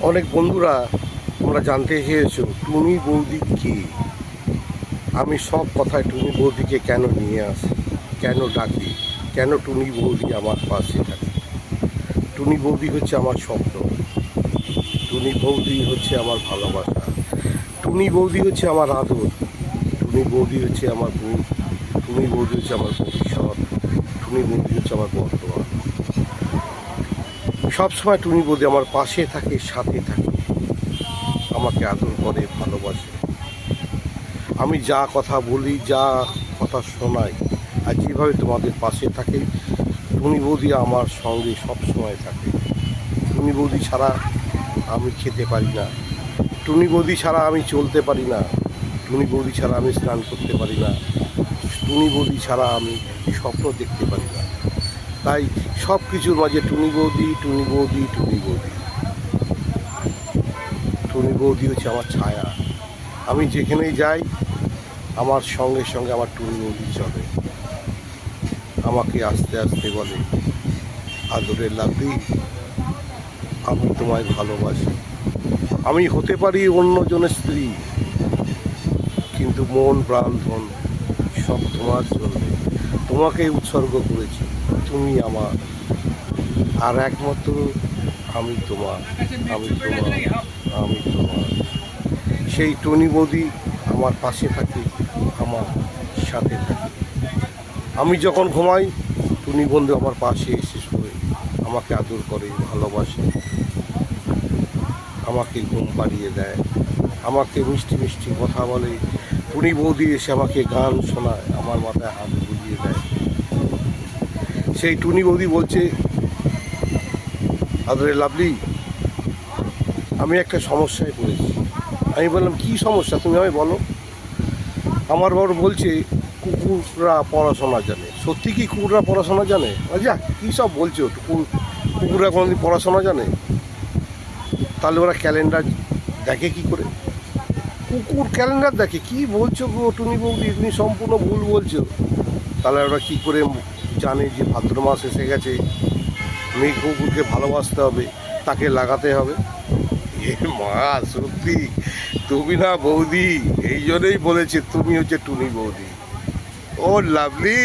অনেক বন্ধুরা তোমরা জানতে চেয়েছো টুনি বৌদি কে। আমি সব কথায় টুনি বৌদিকে কেন নিয়ে আসি, কেন ডাকি, কেন টুনি বৌদি আমার পাশে থাকে। টুনি বৌদি হচ্ছে আমার স্বপ্ন, টুনি বৌদি হচ্ছে আমার ভালোবাসা, টুনি বৌদি হচ্ছে আমার আদর, টুনি বৌদি হচ্ছে আমার ভূত, টুনি বৌদি হচ্ছে আমার ভবিষ্যৎ, টুনি বৌদি হচ্ছে আমার বর্তমান। সবসময় টুনি বৌদি আমার পাশে থাকে, সাথে থাকে, আমাকে আদর করে, ভালোবাসে। আমি যা কথা বলি, যা কথা শোনাই, আর যেভাবে তোমাদের পাশে থাকে, টুনি বৌদি আমার সঙ্গে সবসময় থাকে। টুনি বৌদি ছাড়া আমি খেতে পারি না, টুনি বৌদি ছাড়া আমি চলতে পারি না, টুনি বৌদি ছাড়া আমি স্নান করতে পারি না, টুনি বৌদি ছাড়া আমি স্বপ্ন দেখতে পারি না। তাই সব কিছুর মাঝে টুনি বৌদি, টুনি বৌদি, টুনি বৌদি। টুনি বৌদি হচ্ছে আমার ছায়া। আমি যেখানেই যাই আমার সঙ্গে সঙ্গে আমার টুনি বৌদি চলে, আমাকে আস্তে আস্তে বলে, আদরের লাভলি, আমি তোমায় ভালোবাসি। আমি হতে পারি অন্যজনের স্ত্রী, কিন্তু মন প্রাণ ধন সব তোমার জন্য, তোমাকে উৎসর্গ করেছি। তুমি আমার, আর একমাত্র আমি তোমার, আমি তোমার, আমি তোমার। সেই টুনি বৌদি আমার পাশে থাকে, আমার সাথে থাকে। আমি যখন ঘুমাই টুনি বন্ধু আমার পাশে এসে শোয়, আমাকে আদর করে, ভালোবাসে, আমাকে ঘুম পাড়িয়ে দেয়, আমাকে মিষ্টি মিষ্টি কথা বলে। টুনি বৌদি এসে আমাকে গান শোনায়, আমার মাথায় হাত বুলিয়ে দেয়। সেই টুনি বৌদি বলছে, আদরে লাভলি, আমি একটা সমস্যায় পড়েছি। আমি বললাম, কী সমস্যা তুমি আমায় বলো। আমার বড় বলছে কুকুররা পড়াশোনা জানে। সত্যি কি কুকুররা পড়াশোনা জানে? যা কী সব বলছো, কুকুররা কোনোদিন পড়াশোনা জানে? তাহলে ওরা ক্যালেন্ডার দেখে কি করে? কুকুর ক্যালেন্ডার দেখে? কি বলছো গো টুনি বৌদি, তুমি সম্পূর্ণ ভুল বলছো। তাহলে ওরা কী করে জানে যে ভাদ্র মাস এসে গেছে, মেয়ে কুকুরকে ভালোবাসতে হবে, তাকে লাগাতে হবে? এ মা, সত্যি তুমি না বৌদি, এই জন্যই বলেছে তুমি হচ্ছে টুনি বৌদি। ও লাভলি।